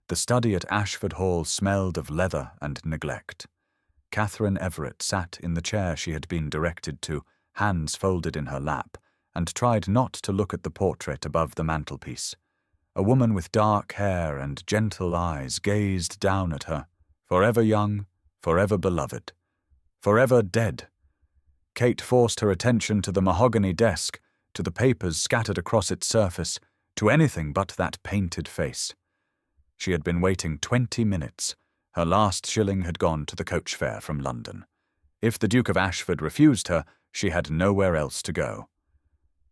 The study at Ashford Hall smelled of leather and neglect. Catherine Everett sat in the chair she had been directed to, hands folded in her lap, and tried not to look at the portrait above the mantelpiece. A woman with dark hair and gentle eyes gazed down at her, forever young, forever beloved, forever dead. Kate forced her attention to the mahogany desk, to the papers scattered across its surface, to anything but that painted face. She had been waiting 20 minutes. Her last shilling had gone to the coach fare from London. If the Duke of Ashford refused her, she had nowhere else to go.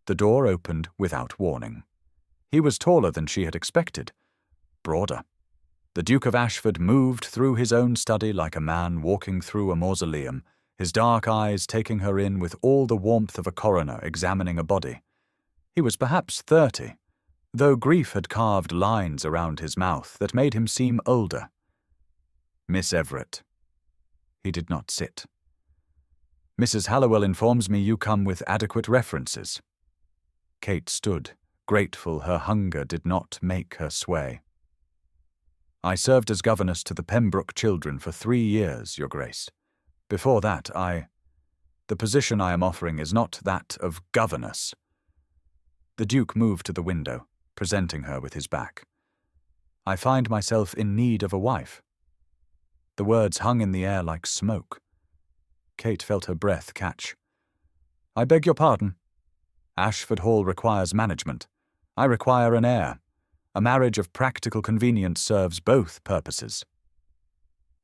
The door opened without warning. He was taller than she had expected, broader. The Duke of Ashford moved through his own study like a man walking through a mausoleum, his dark eyes taking her in with all the warmth of a coroner examining a body. He was perhaps 30, though grief had carved lines around his mouth that made him seem older. Miss Everett. He did not sit. Mrs. Hallowell informs me you come with adequate references. Kate stood, grateful her hunger did not make her sway. I served as governess to the Pembroke children for 3 years, Your Grace. Before that, The position I am offering is not that of governess. The Duke moved to the window, presenting her with his back. I find myself in need of a wife. The words hung in the air like smoke. Kate felt her breath catch. I beg your pardon. Ashford Hall requires management. I require an heir. A marriage of practical convenience serves both purposes.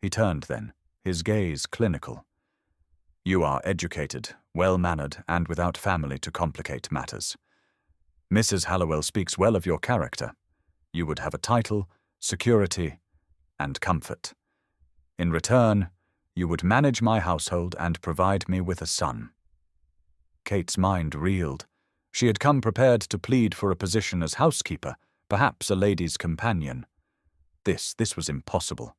He turned then, his gaze clinical. You are educated, well-mannered, and without family to complicate matters. Mrs. Hallowell speaks well of your character. You would have a title, security, and comfort. In return, you would manage my household and provide me with a son. Kate's mind reeled. She had come prepared to plead for a position as housekeeper, perhaps a lady's companion. This was impossible.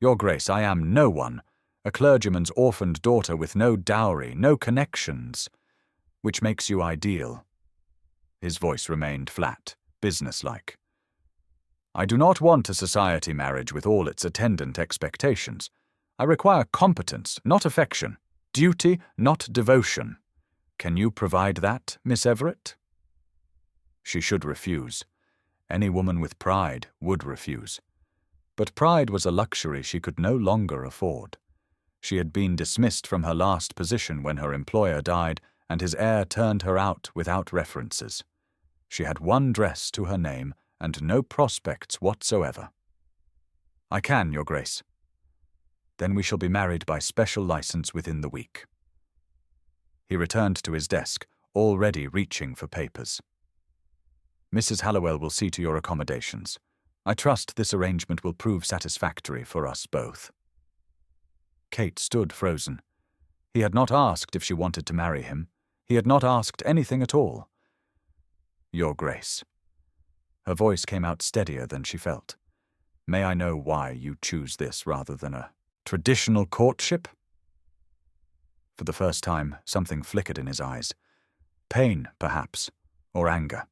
Your Grace, I am no one, a clergyman's orphaned daughter with no dowry, no connections, which makes you ideal. His voice remained flat, businesslike. I do not want a society marriage with all its attendant expectations. I require competence, not affection, duty, not devotion. Can you provide that, Miss Everett? She should refuse. Any woman with pride would refuse. But pride was a luxury she could no longer afford. She had been dismissed from her last position when her employer died, and his heir turned her out without references. She had one dress to her name and no prospects whatsoever. I can, Your Grace. Then we shall be married by special license within the week. He returned to his desk, already reaching for papers. Mrs. Hallowell will see to your accommodations. I trust this arrangement will prove satisfactory for us both. Kate stood frozen. He had not asked if she wanted to marry him. He had not asked anything at all. Your Grace. Her voice came out steadier than she felt. May I know why you choose this rather than a traditional courtship? For the first time, something flickered in his eyes. Pain, perhaps, or anger.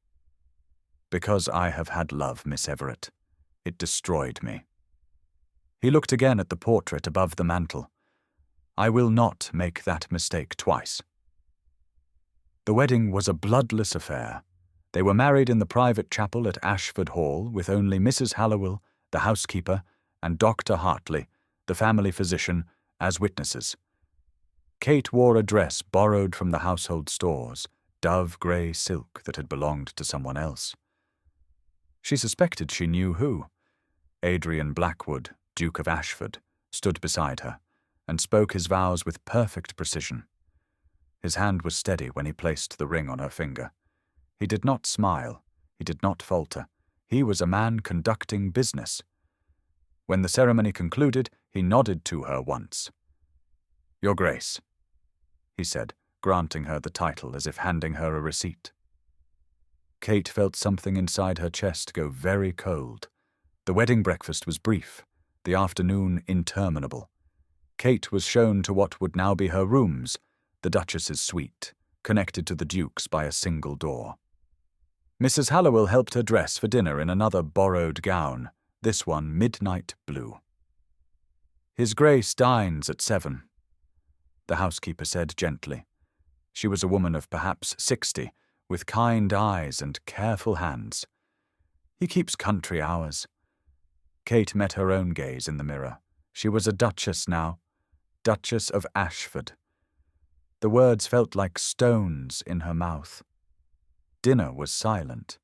Because I have had love, Miss Everett. It destroyed me. He looked again at the portrait above the mantel. I will not make that mistake twice. The wedding was a bloodless affair. They were married in the private chapel at Ashford Hall with only Mrs. Hallowell, the housekeeper, and Dr. Hartley, the family physician, as witnesses. Kate wore a dress borrowed from the household stores, dove-grey silk that had belonged to someone else. She suspected she knew who. Adrian Blackwood, Duke of Ashford, stood beside her, and spoke his vows with perfect precision. His hand was steady when he placed the ring on her finger. He did not smile, he did not falter. He was a man conducting business. When the ceremony concluded, he nodded to her once. Your Grace, he said, granting her the title as if handing her a receipt. Kate felt something inside her chest go very cold. The wedding breakfast was brief, the afternoon interminable. Kate was shown to what would now be her rooms, the Duchess's suite, connected to the Duke's by a single door. Mrs. Hallowell helped her dress for dinner in another borrowed gown, this one midnight blue. "His Grace dines at 7, the housekeeper said gently. She was a woman of perhaps 60, with kind eyes and careful hands. "He keeps country hours." Kate met her own gaze in the mirror. She was a duchess now, Duchess of Ashford. The words felt like stones in her mouth. Dinner was silent.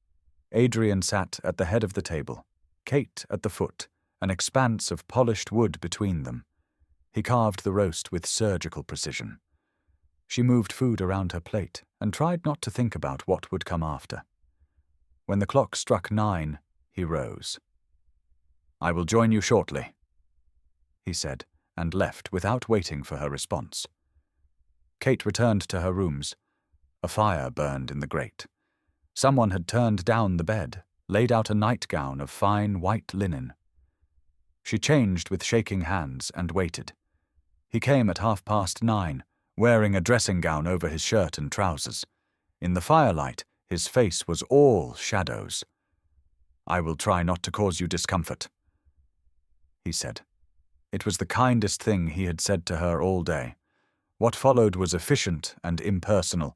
Adrian sat at the head of the table, Kate at the foot, an expanse of polished wood between them. He carved the roast with surgical precision. She moved food around her plate and tried not to think about what would come after. When the clock struck 9, he rose. "I will join you shortly," he said, and left without waiting for her response. Kate returned to her rooms. A fire burned in the grate. Someone had turned down the bed, laid out a nightgown of fine white linen. She changed with shaking hands and waited. He came at 9:30, wearing a dressing gown over his shirt and trousers. In the firelight, his face was all shadows. "I will try not to cause you discomfort," he said. It was the kindest thing he had said to her all day. What followed was efficient and impersonal.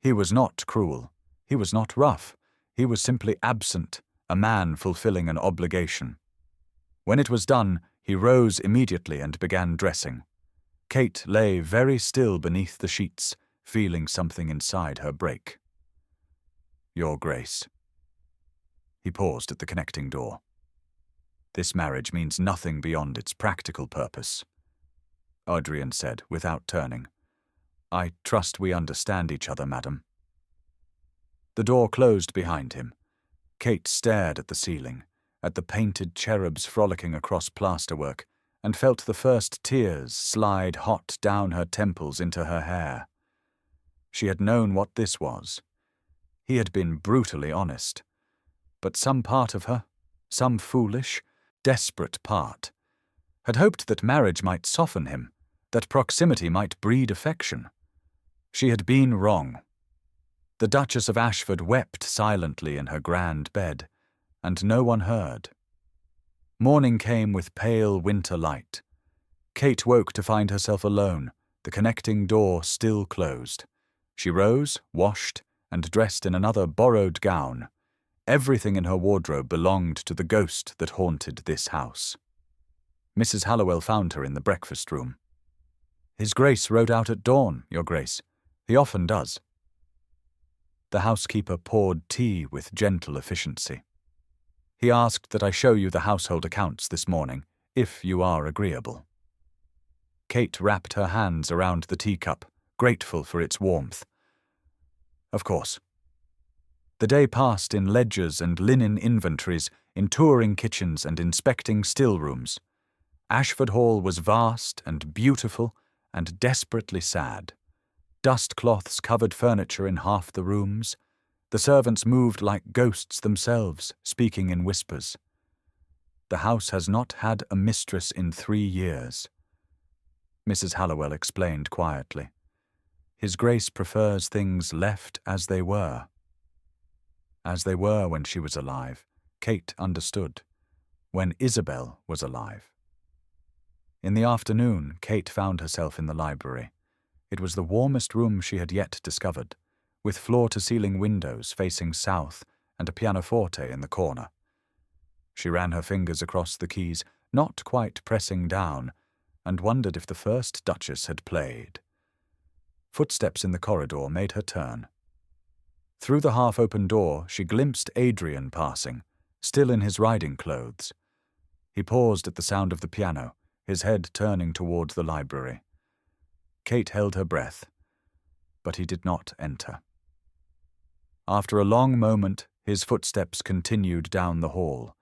He was not cruel. He was not rough. He was simply absent, a man fulfilling an obligation. When it was done, he rose immediately and began dressing. Kate lay very still beneath the sheets, feeling something inside her break. "Your Grace." He paused at the connecting door. "This marriage means nothing beyond its practical purpose," Adrian said without turning. "I trust we understand each other, madam." The door closed behind him. Kate stared at the ceiling, at the painted cherubs frolicking across plasterwork, and felt the first tears slide hot down her temples into her hair. She had known what this was. He had been brutally honest. But some part of her, some foolish, desperate part, had hoped that marriage might soften him, that proximity might breed affection. She had been wrong. The Duchess of Ashford wept silently in her grand bed, and no one heard. Morning came with pale winter light. Kate woke to find herself alone, the connecting door still closed. She rose, washed, and dressed in another borrowed gown. Everything in her wardrobe belonged to the ghost that haunted this house. Mrs. Hallowell found her in the breakfast room. "His Grace rode out at dawn, Your Grace. He often does." The housekeeper poured tea with gentle efficiency. "He asked that I show you the household accounts this morning, if you are agreeable." Kate wrapped her hands around the teacup, grateful for its warmth. "Of course." The day passed in ledgers and linen inventories, in touring kitchens and inspecting still rooms. Ashford Hall was vast and beautiful and desperately sad. Dust cloths covered furniture in half the rooms. The servants moved like ghosts themselves, speaking in whispers. "The house has not had a mistress in 3 years," Mrs. Hallowell explained quietly. "His Grace prefers things left as they were." As they were when she was alive, Kate understood. When Isabel was alive. In the afternoon, Kate found herself in the library. It was the warmest room she had yet discovered, with floor-to-ceiling windows facing south and a pianoforte in the corner. She ran her fingers across the keys, not quite pressing down, and wondered if the first Duchess had played. Footsteps in the corridor made her turn. Through the half-open door, she glimpsed Adrian passing, still in his riding clothes. He paused at the sound of the piano, his head turning toward the library. Kate held her breath, but he did not enter. After a long moment, his footsteps continued down the hall,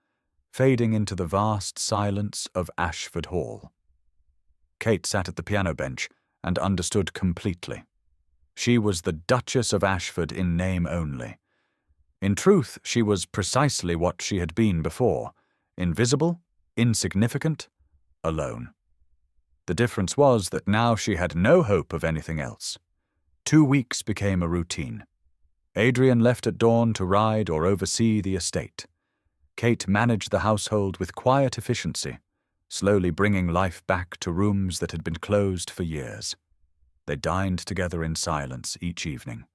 fading into the vast silence of Ashford Hall. Kate sat at the piano bench and understood completely. She was the Duchess of Ashford in name only. In truth, she was precisely what she had been before, invisible, insignificant, alone. The difference was that now she had no hope of anything else. 2 weeks became a routine. Adrian left at dawn to ride or oversee the estate. Kate managed the household with quiet efficiency, slowly bringing life back to rooms that had been closed for years. They dined together in silence each evening.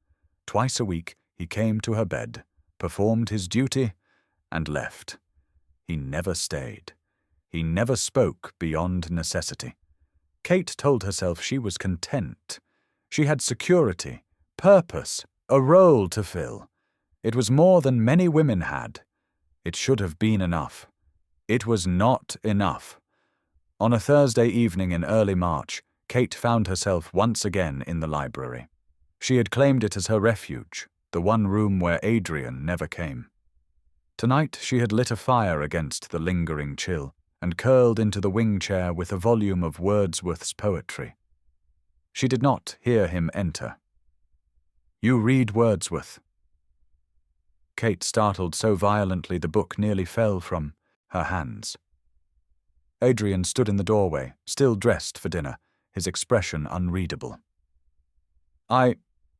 Twice a week, he came to her bed, performed his duty, and left. He never stayed. He never spoke beyond necessity. Kate told herself she was content. She had security, purpose, a role to fill. It was more than many women had. It should have been enough. It was not enough. On a Thursday evening in early March, Kate found herself once again in the library. She had claimed it as her refuge, the one room where Adrian never came. Tonight she had lit a fire against the lingering chill and curled into the wing chair with a volume of Wordsworth's poetry. She did not hear him enter. "You read Wordsworth." Kate startled so violently the book nearly fell from her hands. Adrian stood in the doorway, still dressed for dinner, his expression unreadable.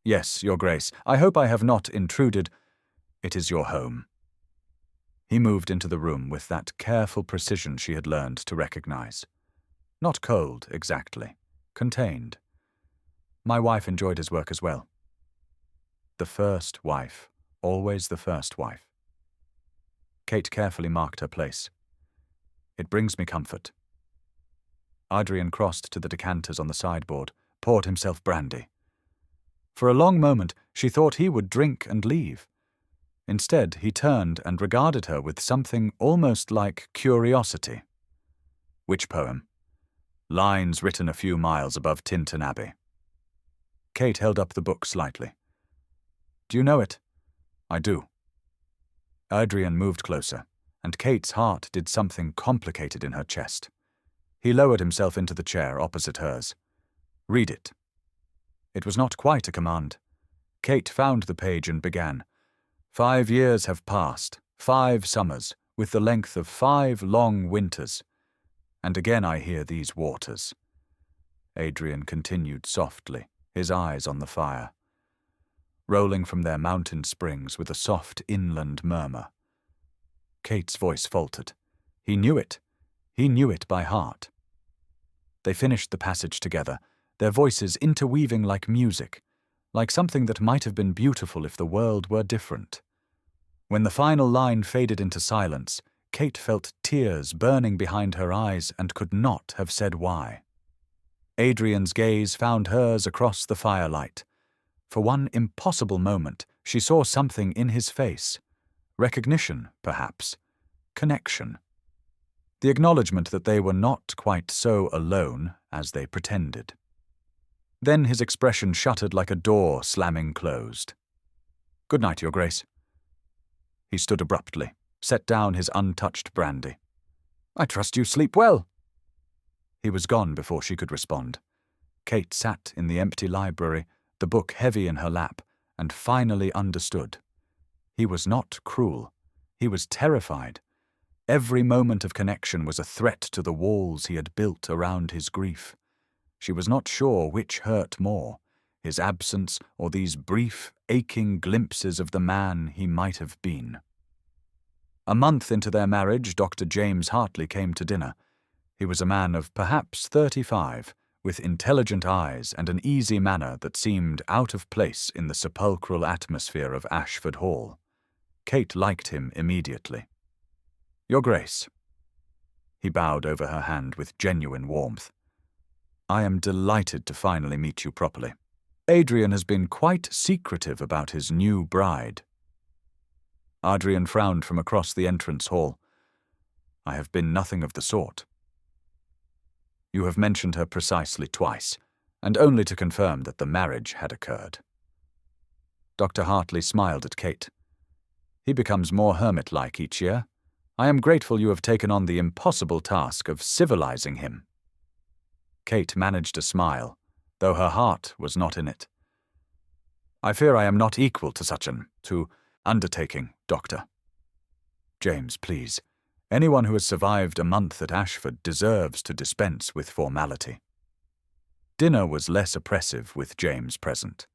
Yes, Your Grace, I hope I have not intruded. It is your home." He moved into the room with that careful precision she had learned to recognize. Not cold, exactly. Contained. My wife enjoyed his work as well. The first wife. Always the first wife. Kate carefully marked her place. "It brings me comfort." Adrian crossed to the decanters on the sideboard, poured himself brandy. For a long moment she thought he would drink and leave. Instead, he turned and regarded her with something almost like curiosity. "Which poem?" "Lines written a few miles above Tintern Abbey." Kate held up the book slightly. "Do you know it?" "I do." Adrian moved closer, and Kate's heart did something complicated in her chest. He lowered himself into the chair opposite hers. "Read it." It was not quite a command. Kate found the page and began. 5 years have passed, 5 summers, with the length of 5 long winters. And again I hear these waters. Adrian continued softly, his eyes on the fire, rolling from their mountain springs with a soft inland murmur. Kate's voice faltered. He knew it. He knew it by heart. They finished the passage together, their voices interweaving like music, like something that might have been beautiful if the world were different. When the final line faded into silence, Kate felt tears burning behind her eyes and could not have said why. Adrian's gaze found hers across the firelight. For one impossible moment, she saw something in his face. Recognition, perhaps. Connection. The acknowledgement that they were not quite so alone as they pretended. Then his expression shuttered like a door slamming closed. "Good night, Your Grace." He stood abruptly, set down his untouched brandy. "I trust you sleep well." He was gone before she could respond. Kate sat in the empty library, the book heavy in her lap, and finally understood. He was not cruel. He was terrified. Every moment of connection was a threat to the walls he had built around his grief. She was not sure which hurt more, his absence or these brief, aching glimpses of the man he might have been. A month into their marriage, Dr. James Hartley came to dinner. He was a man of perhaps 35, with intelligent eyes and an easy manner that seemed out of place in the sepulchral atmosphere of Ashford Hall. Kate liked him immediately. "Your Grace." He bowed over her hand with genuine warmth. "I am delighted to finally meet you properly. Adrian has been quite secretive about his new bride." Adrian frowned from across the entrance hall. "I have been nothing of the sort." "You have mentioned her precisely twice, and only to confirm that the marriage had occurred." Dr. Hartley smiled at Kate. "He becomes more hermit-like each year. I am grateful you have taken on the impossible task of civilizing him." Kate managed a smile, though her heart was not in it. "I fear I am not equal to such an undertaking, Doctor." "James, please. Anyone who has survived a month at Ashford deserves to dispense with formality." Dinner was less oppressive with James present.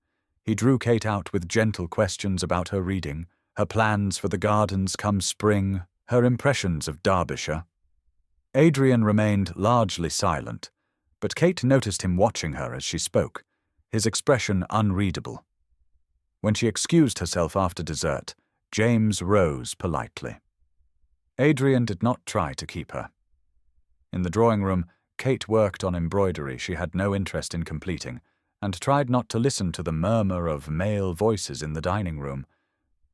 He drew Kate out with gentle questions about her reading, her plans for the gardens come spring, Her impressions of Derbyshire. Adrian remained largely silent, but Kate noticed him watching her as she spoke, his expression unreadable. When she excused herself after dessert, James rose politely. Adrian did not try to keep her. In the drawing room, Kate worked on embroidery she had no interest in completing, and tried not to listen to the murmur of male voices in the dining room.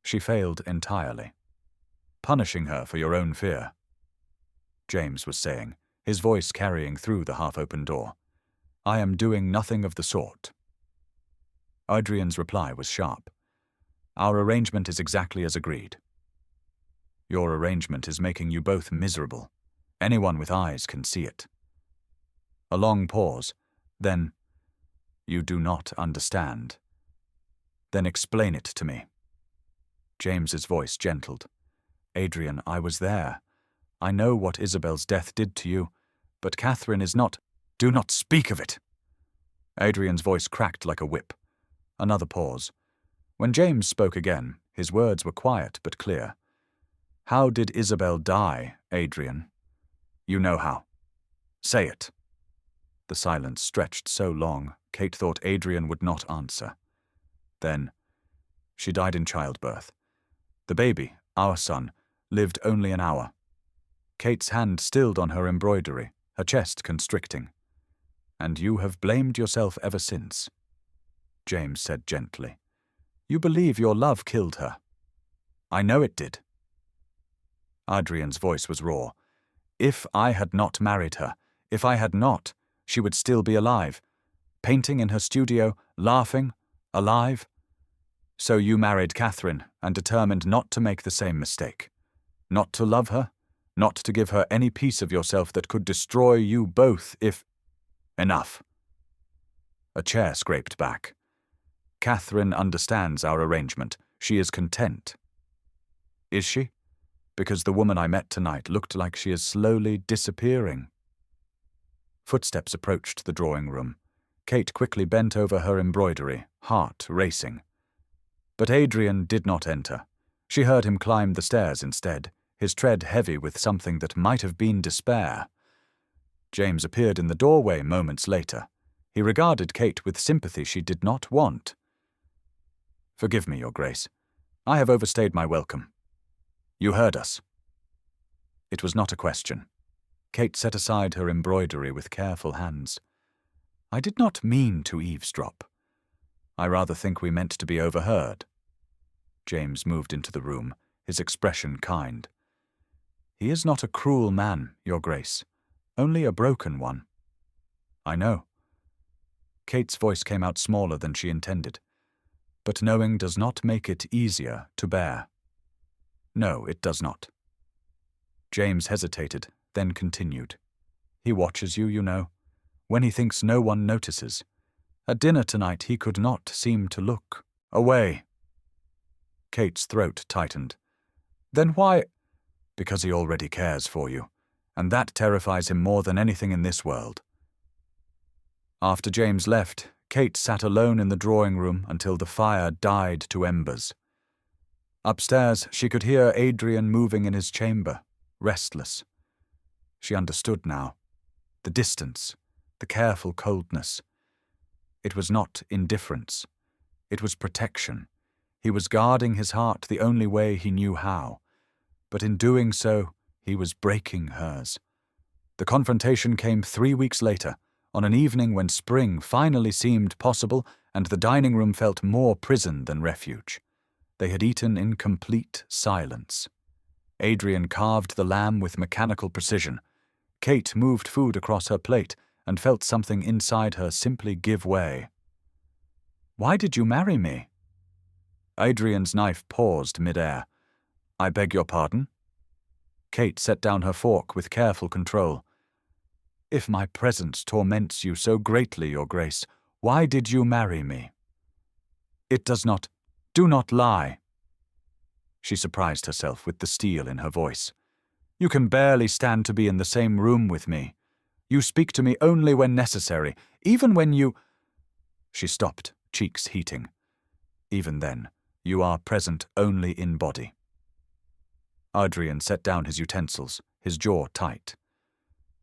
She failed entirely. Punishing her for your own fear, James was saying, his voice carrying through the half-open door. I am doing nothing of the sort. Adrian's reply was sharp. Our arrangement is exactly as agreed. Your arrangement is making you both miserable. Anyone with eyes can see it. A long pause. Then, you do not understand. Then explain it to me. James's voice gentled. Adrian, I was there. I know what Isabel's death did to you, but Catherine is not— Do not speak of it! Adrian's voice cracked like a whip. Another pause. When James spoke again, his words were quiet but clear. How did Isabel die, Adrian? You know how. Say it. The silence stretched so long, Kate thought Adrian would not answer. Then, she died in childbirth. The baby, our son, lived only an hour. Kate's hand stilled on her embroidery, her chest constricting. And you have blamed yourself ever since. James said gently. You believe your love killed her. I know it did. Adrian's voice was raw. If I had not married her, if I had not, she would still be alive, painting in her studio, laughing, alive. So you married Catherine and determined not to make the same mistake. Not to love her, not to give her any piece of yourself that could destroy you both if— Enough. A chair scraped back. Catherine understands our arrangement. She is content. Is she? Because the woman I met tonight looked like she is slowly disappearing. Footsteps approached the drawing room. Kate quickly bent over her embroidery, heart racing. But Adrian did not enter. She heard him climb the stairs instead, his tread heavy with something that might have been despair. James appeared in the doorway moments later. He regarded Kate with sympathy she did not want. Forgive me, Your Grace. I have overstayed my welcome. You heard us. It was not a question. Kate set aside her embroidery with careful hands. I did not mean to eavesdrop. I rather think we meant to be overheard. James moved into the room, his expression kind. He is not a cruel man, Your Grace, only a broken one. I know. Kate's voice came out smaller than she intended. But knowing does not make it easier to bear. No, it does not. James hesitated, then continued. He watches you, you know, when he thinks no one notices. At dinner tonight he could not seem to look away. Kate's throat tightened. Then why— Because he already cares for you, and that terrifies him more than anything in this world. After James left, Kate sat alone in the drawing room until the fire died to embers. Upstairs, she could hear Adrian moving in his chamber, restless. She understood now. The distance, the careful coldness. It was not indifference. It was protection. He was guarding his heart the only way he knew how. But in doing so, he was breaking hers. The confrontation came 3 weeks later, on an evening when spring finally seemed possible and the dining room felt more prison than refuge. They had eaten in complete silence. Adrian carved the lamb with mechanical precision. Kate moved food across her plate and felt something inside her simply give way. Why did you marry me? Adrian's knife paused mid-air. I beg your pardon? Kate set down her fork with careful control. If my presence torments you so greatly, Your Grace, why did you marry me? It does not— Do not lie. She surprised herself with the steel in her voice. You can barely stand to be in the same room with me. You speak to me only when necessary, even when you— She stopped, cheeks heating. Even then, you are present only in body. Adrian set down his utensils, his jaw tight.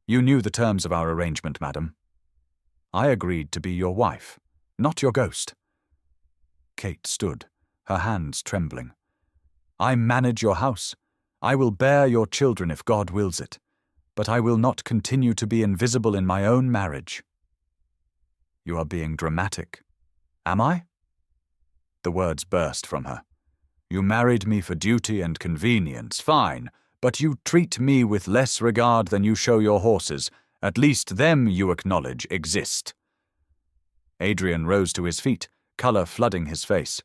"You knew the terms of our arrangement, madam. I agreed to be your wife, not your ghost." Kate stood, her hands trembling. "I manage your house. I will bear your children if God wills it, but I will not continue to be invisible in my own marriage." "You are being dramatic." "Am I?" The words burst from her. "You married me for duty and convenience, fine, but you treat me with less regard than you show your horses. At least them you acknowledge exist." Adrian rose to his feet, colour flooding his face.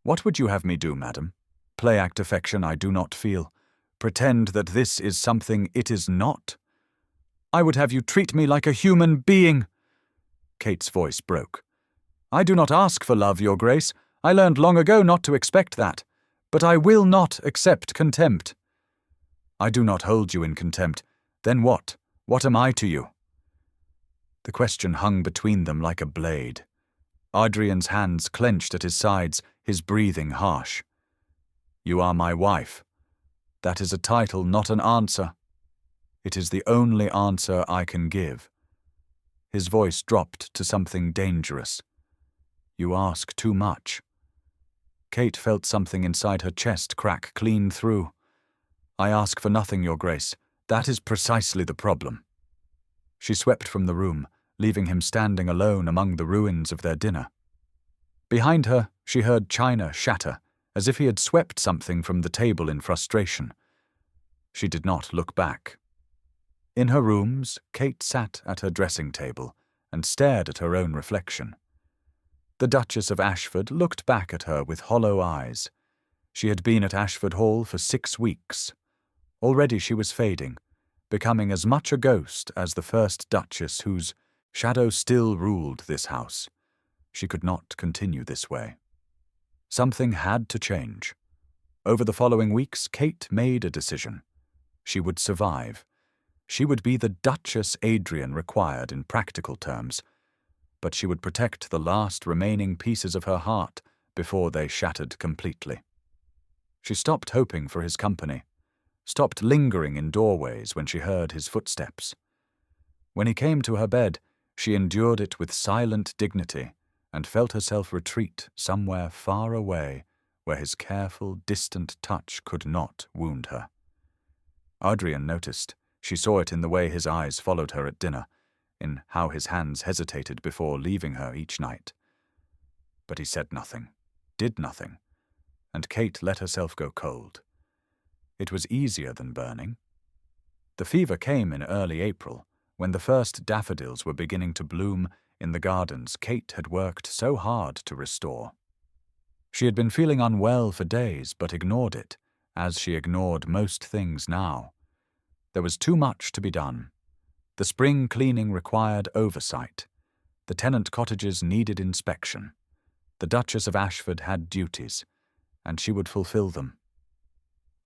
"What would you have me do, madam? Play-act affection I do not feel. Pretend that this is something it is not? I would have you treat me like a human being." Kate's voice broke. "I do not ask for love, Your Grace. I learned long ago not to expect that. But I will not accept contempt." "I do not hold you in contempt. Then what? What am I to you?" The question hung between them like a blade. Adrian's hands clenched at his sides, his breathing harsh. "You are my wife. That is a title, not an answer. It is the only answer I can give." His voice dropped to something dangerous. "You ask too much." Kate felt something inside her chest crack clean through. "I ask for nothing, Your Grace. That is precisely the problem." She swept from the room, leaving him standing alone among the ruins of their dinner. Behind her, she heard china shatter, as if he had swept something from the table in frustration. She did not look back. In her rooms, Kate sat at her dressing table and stared at her own reflection. The Duchess of Ashford looked back at her with hollow eyes. She had been at Ashford Hall for 6 weeks. Already she was fading, becoming as much a ghost as the first Duchess whose shadow still ruled this house. She could not continue this way. Something had to change. Over the following weeks, Kate made a decision. She would survive. She would be the Duchess Adrian required in practical terms, but she would protect the last remaining pieces of her heart before they shattered completely. She stopped hoping for his company, stopped lingering in doorways when she heard his footsteps. When he came to her bed, she endured it with silent dignity and felt herself retreat somewhere far away where his careful, distant touch could not wound her. Adrian noticed. She saw it in the way his eyes followed her at dinner, in how his hands hesitated before leaving her each night. But he said nothing, did nothing, and Kate let herself go cold. It was easier than burning. The fever came in early April, when the first daffodils were beginning to bloom in the gardens Kate had worked so hard to restore. She had been feeling unwell for days, but ignored it, as she ignored most things now. There was too much to be done. The spring cleaning required oversight. The tenant cottages needed inspection. The Duchess of Ashford had duties, and she would fulfill them.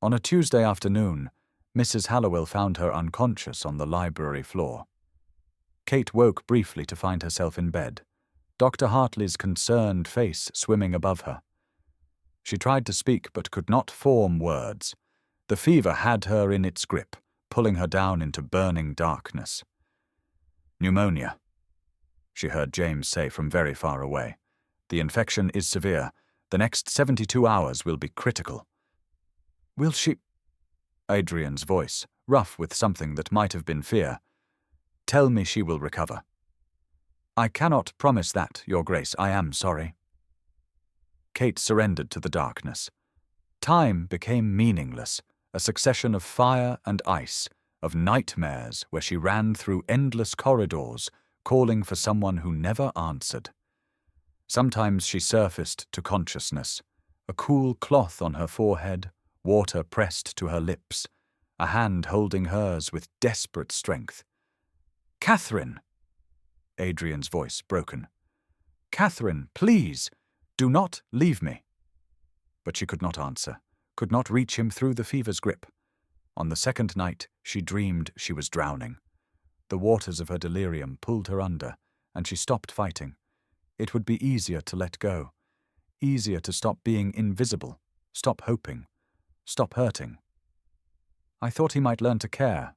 On a Tuesday afternoon, Mrs. Hallowell found her unconscious on the library floor. Kate woke briefly to find herself in bed, Dr. Hartley's concerned face swimming above her. She tried to speak but could not form words. The fever had her in its grip, pulling her down into burning darkness. "Pneumonia," she heard James say from very far away. "The infection is severe. The next 72 hours will be critical." "Will she—" Adrian's voice, rough with something that might have been fear. "Tell me she will recover." "I cannot promise that, Your Grace. I am sorry." Kate surrendered to the darkness. Time became meaningless, a succession of fire and ice, of nightmares where she ran through endless corridors, calling for someone who never answered. Sometimes she surfaced to consciousness, a cool cloth on her forehead, water pressed to her lips, a hand holding hers with desperate strength. "Catherine!" Adrian's voice broken. "Catherine, please, do not leave me." But she could not answer, could not reach him through the fever's grip. On the second night, she dreamed she was drowning. The waters of her delirium pulled her under, and she stopped fighting. It would be easier to let go, easier to stop being invisible, stop hoping, stop hurting. I thought he might learn to care.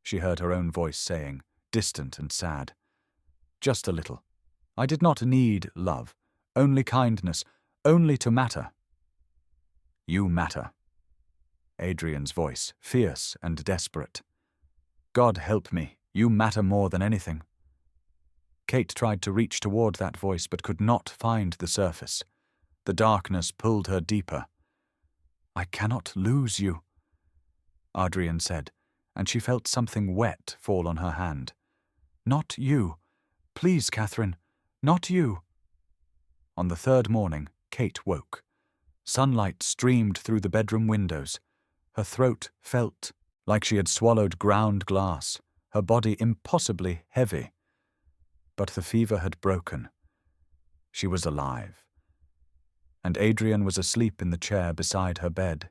She heard her own voice saying, distant and sad. Just a little. I did not need love, only kindness, only to matter. You matter. Adrian's voice, fierce and desperate. God help me, you matter more than anything. Kate tried to reach toward that voice but could not find the surface. The darkness pulled her deeper. I cannot lose you, Adrian said, and she felt something wet fall on her hand. Not you. Please, Catherine, not you. On the third morning, Kate woke. Sunlight streamed through the bedroom windows. Her throat felt like she had swallowed ground glass, her body impossibly heavy. But the fever had broken. She was alive. And Adrian was asleep in the chair beside her bed,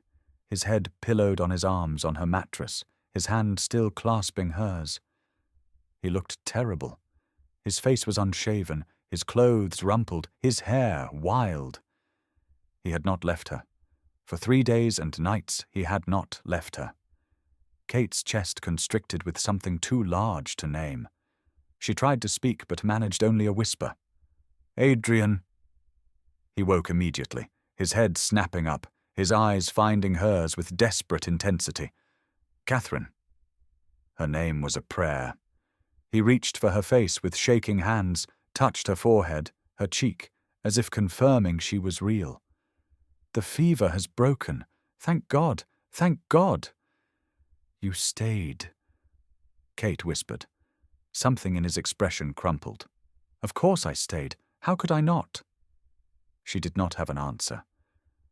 his head pillowed on his arms on her mattress, his hand still clasping hers. He looked terrible. His face was unshaven, his clothes rumpled, his hair wild. He had not left her. For 3 days and nights he had not left her. Kate's chest constricted with something too large to name. She tried to speak but managed only a whisper. Adrian. He woke immediately, his head snapping up, his eyes finding hers with desperate intensity. Catherine. Her name was a prayer. He reached for her face with shaking hands, touched her forehead, her cheek, as if confirming she was real. The fever has broken. Thank God, thank God. You stayed, Kate whispered. Something in his expression crumpled. Of course I stayed. How could I not? She did not have an answer.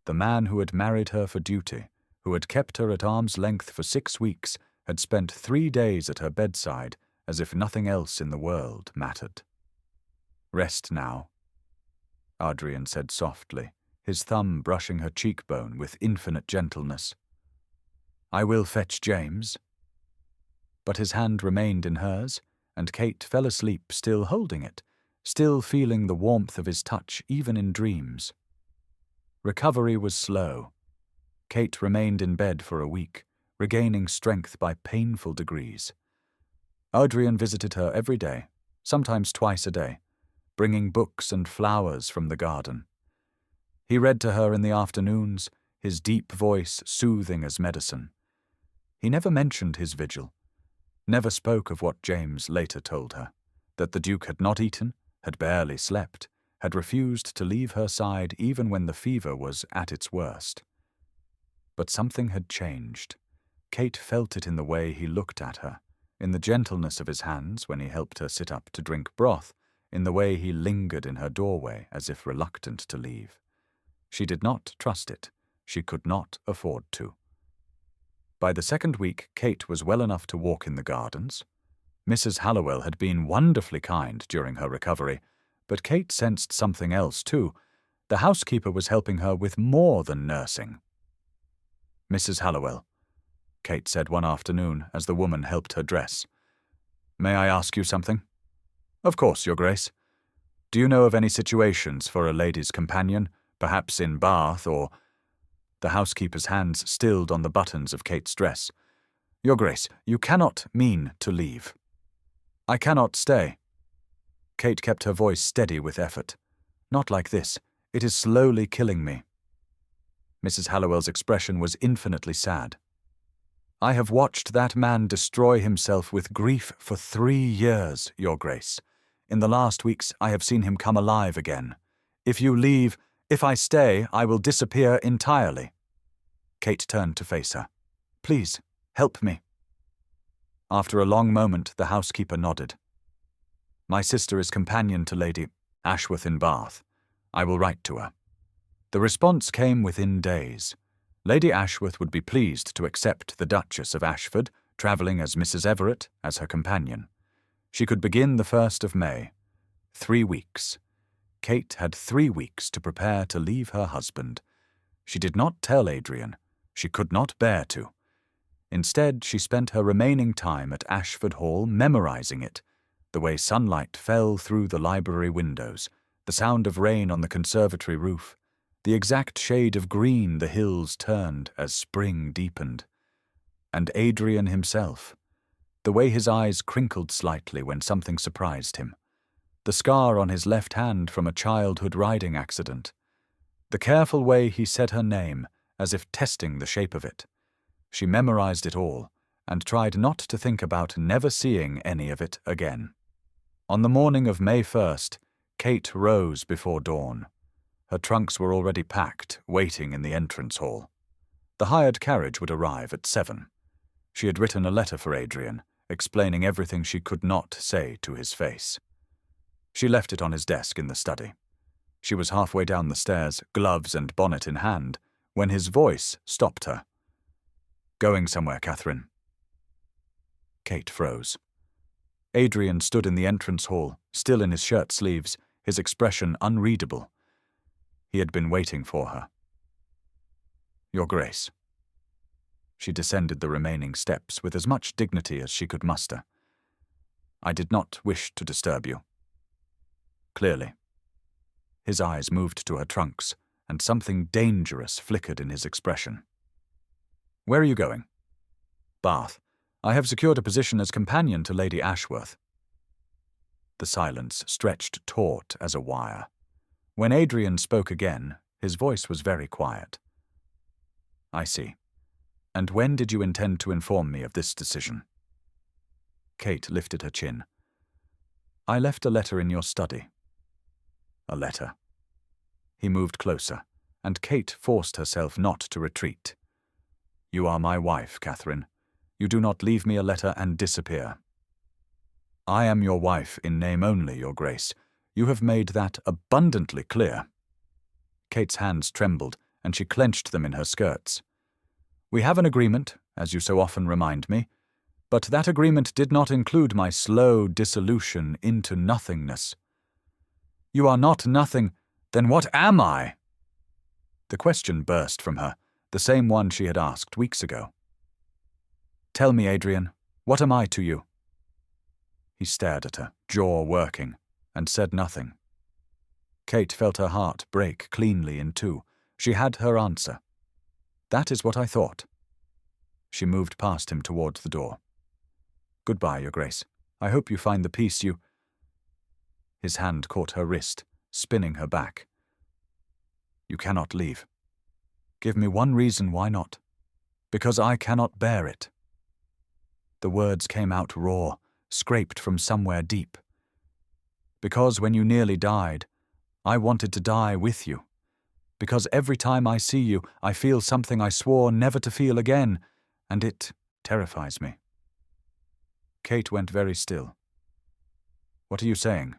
The man who had married her for duty, who had kept her at arm's length for 6 weeks, had spent 3 days at her bedside as if nothing else in the world mattered. Rest now, Adrian said softly, his thumb brushing her cheekbone with infinite gentleness. I will fetch James. But his hand remained in hers, and Kate fell asleep still holding it, still feeling the warmth of his touch even in dreams. Recovery was slow. Kate remained in bed for a week, regaining strength by painful degrees. Adrian visited her every day, sometimes twice a day, bringing books and flowers from the garden. He read to her in the afternoons, his deep voice soothing as medicine. He never mentioned his vigil, never spoke of what James later told her, that the Duke had not eaten, had barely slept, had refused to leave her side even when the fever was at its worst. But something had changed. Kate felt it in the way he looked at her, in the gentleness of his hands when he helped her sit up to drink broth, in the way he lingered in her doorway as if reluctant to leave. She did not trust it. She could not afford to. By the 2nd week, Kate was well enough to walk in the gardens. Mrs. Hallowell had been wonderfully kind during her recovery, but Kate sensed something else too. The housekeeper was helping her with more than nursing. Mrs. Hallowell, Kate said one afternoon as the woman helped her dress. May I ask you something? Of course, Your Grace. Do you know of any situations for a lady's companion, perhaps in Bath or... The housekeeper's hands stilled on the buttons of Kate's dress. Your Grace, you cannot mean to leave. I cannot stay. Kate kept her voice steady with effort. Not like this. It is slowly killing me. Mrs. Hallowell's expression was infinitely sad. I have watched that man destroy himself with grief for 3 years, Your Grace. In the last weeks I have seen him come alive again. If you leave, if I stay, I will disappear entirely. Kate turned to face her. Please, help me. After a long moment, the housekeeper nodded. My sister is companion to Lady Ashworth in Bath. I will write to her. The response came within days. Lady Ashworth would be pleased to accept the Duchess of Ashford, travelling as Mrs. Everett, as her companion. She could begin the 1st of May. 3 weeks. Kate had 3 weeks to prepare to leave her husband. She did not tell Adrian. She could not bear to. Instead, she spent her remaining time at Ashford Hall memorizing it, the way sunlight fell through the library windows, the sound of rain on the conservatory roof, the exact shade of green the hills turned as spring deepened. And Adrian himself. The way his eyes crinkled slightly when something surprised him. The scar on his left hand from a childhood riding accident. The careful way he said her name, as if testing the shape of it. She memorized it all, and tried not to think about never seeing any of it again. On the morning of May 1st, Kate rose before dawn. Her trunks were already packed, waiting in the entrance hall. The hired carriage would arrive at 7. She had written a letter for Adrian, explaining everything she could not say to his face. She left it on his desk in the study. She was halfway down the stairs, gloves and bonnet in hand, when his voice stopped her. "Going somewhere, Catherine?" Kate froze. Adrian stood in the entrance hall, still in his shirt sleeves, his expression unreadable. He had been waiting for her. "Your Grace." She descended the remaining steps with as much dignity as she could muster. "I did not wish to disturb you." Clearly. His eyes moved to her trunks, and something dangerous flickered in his expression. "Where are you going?" "Bath. I have secured a position as companion to Lady Ashworth." The silence stretched taut as a wire. When Adrian spoke again, his voice was very quiet. "I see. And when did you intend to inform me of this decision?" Kate lifted her chin. "I left a letter in your study." "A letter?" He moved closer, and Kate forced herself not to retreat. "You are my wife, Catherine. You do not leave me a letter and disappear." "I am your wife in name only, Your Grace. You have made that abundantly clear." Kate's hands trembled, and she clenched them in her skirts. "We have an agreement, as you so often remind me, but that agreement did not include my slow dissolution into nothingness." "You are not nothing. Then what am I?" The question burst from her, the same one she had asked weeks ago. "Tell me, Adrian, what am I to you?" He stared at her, jaw working, and said nothing. Kate felt her heart break cleanly in two. She had her answer. "That is what I thought." She moved past him toward the door. "Goodbye, Your Grace. I hope you find the peace you—" His hand caught her wrist, spinning her back. "You cannot leave. Give me one reason why not. Because I cannot bear it." The words came out raw, scraped from somewhere deep. "Because when you nearly died, I wanted to die with you. Because every time I see you, I feel something I swore never to feel again, and it terrifies me." Kate went very still. "What are you saying?"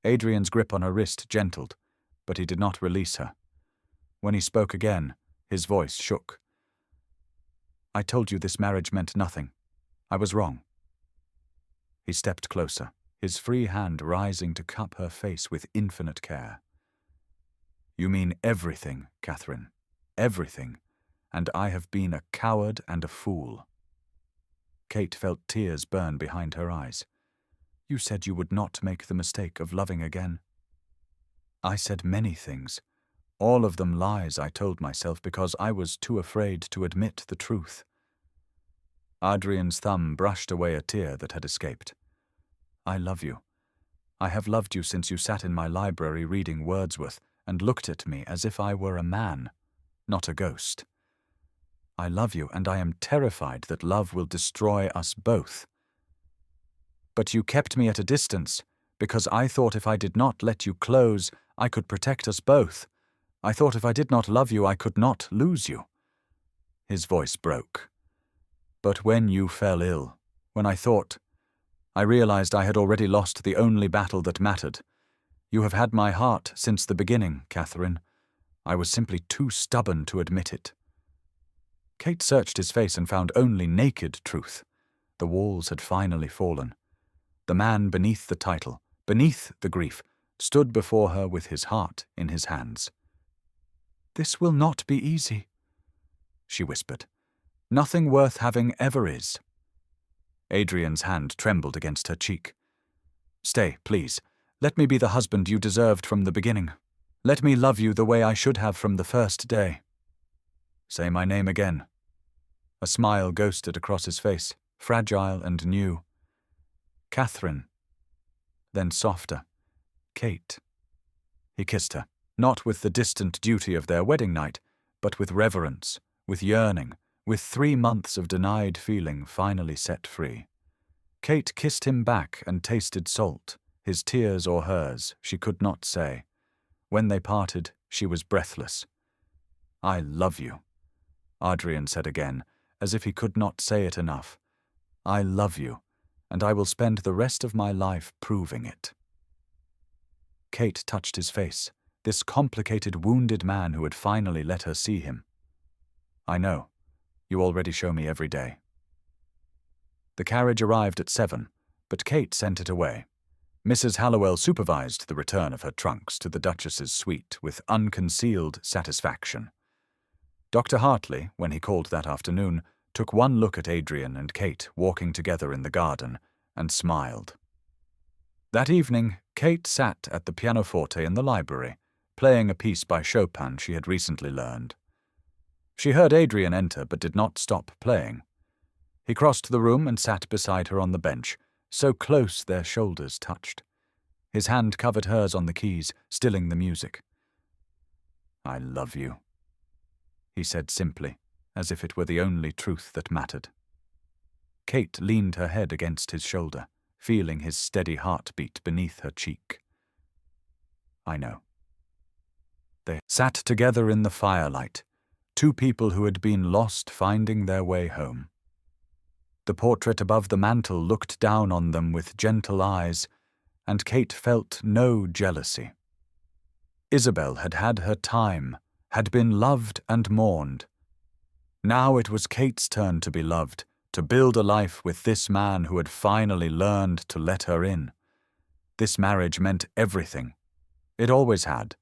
Adrian's grip on her wrist gentled, but he did not release her. When he spoke again, his voice shook. "I told you this marriage meant nothing. I was wrong." He stepped closer, his free hand rising to cup her face with infinite care. "You mean everything, Catherine. Everything. And I have been a coward and a fool." Kate felt tears burn behind her eyes. "You said you would not make the mistake of loving again." "I said many things. All of them lies, I told myself, because I was too afraid to admit the truth." Adrian's thumb brushed away a tear that had escaped. "I love you. I have loved you since you sat in my library reading Wordsworth and looked at me as if I were a man, not a ghost. I love you, and I am terrified that love will destroy us both. But you kept me at a distance, because I thought if I did not let you close, I could protect us both. I thought if I did not love you, I could not lose you." His voice broke. "But when you fell ill, when I realized I had already lost the only battle that mattered. You have had my heart since the beginning, Catherine. I was simply too stubborn to admit it." Kate searched his face and found only naked truth. The walls had finally fallen. The man beneath the title, beneath the grief, stood before her with his heart in his hands. "This will not be easy," she whispered. "Nothing worth having ever is." Adrian's hand trembled against her cheek. "Stay, please. Let me be the husband you deserved from the beginning. Let me love you the way I should have from the first day." "Say my name again." A smile ghosted across his face, fragile and new. Catherine. Then softer. Kate. He kissed her, not with the distant duty of their wedding night, but with reverence, with yearning, with 3 months of denied feeling finally set free. Kate kissed him back and tasted salt, his tears or hers, she could not say. When they parted, she was breathless. "I love you," Adrian said again, as if he could not say it enough. "I love you, and I will spend the rest of my life proving it." Kate touched his face, this complicated, wounded man who had finally let her see him. "I know. You already show me every day." The carriage arrived at 7, but Kate sent it away. Mrs. Hallowell supervised the return of her trunks to the Duchess's suite with unconcealed satisfaction. Dr. Hartley, when he called that afternoon, took one look at Adrian and Kate walking together in the garden and smiled. That evening, Kate sat at the pianoforte in the library, playing a piece by Chopin she had recently learned. She heard Adrian enter but did not stop playing. He crossed the room and sat beside her on the bench, so close their shoulders touched. His hand covered hers on the keys, stilling the music. "I love you," he said simply, as if it were the only truth that mattered. Kate leaned her head against his shoulder, feeling his steady heartbeat beneath her cheek. "I know." They sat together in the firelight, two people who had been lost finding their way home. The portrait above the mantel looked down on them with gentle eyes, and Kate felt no jealousy. Isabel had had her time, had been loved and mourned. Now it was Kate's turn to be loved, to build a life with this man who had finally learned to let her in. This marriage meant everything. It always had.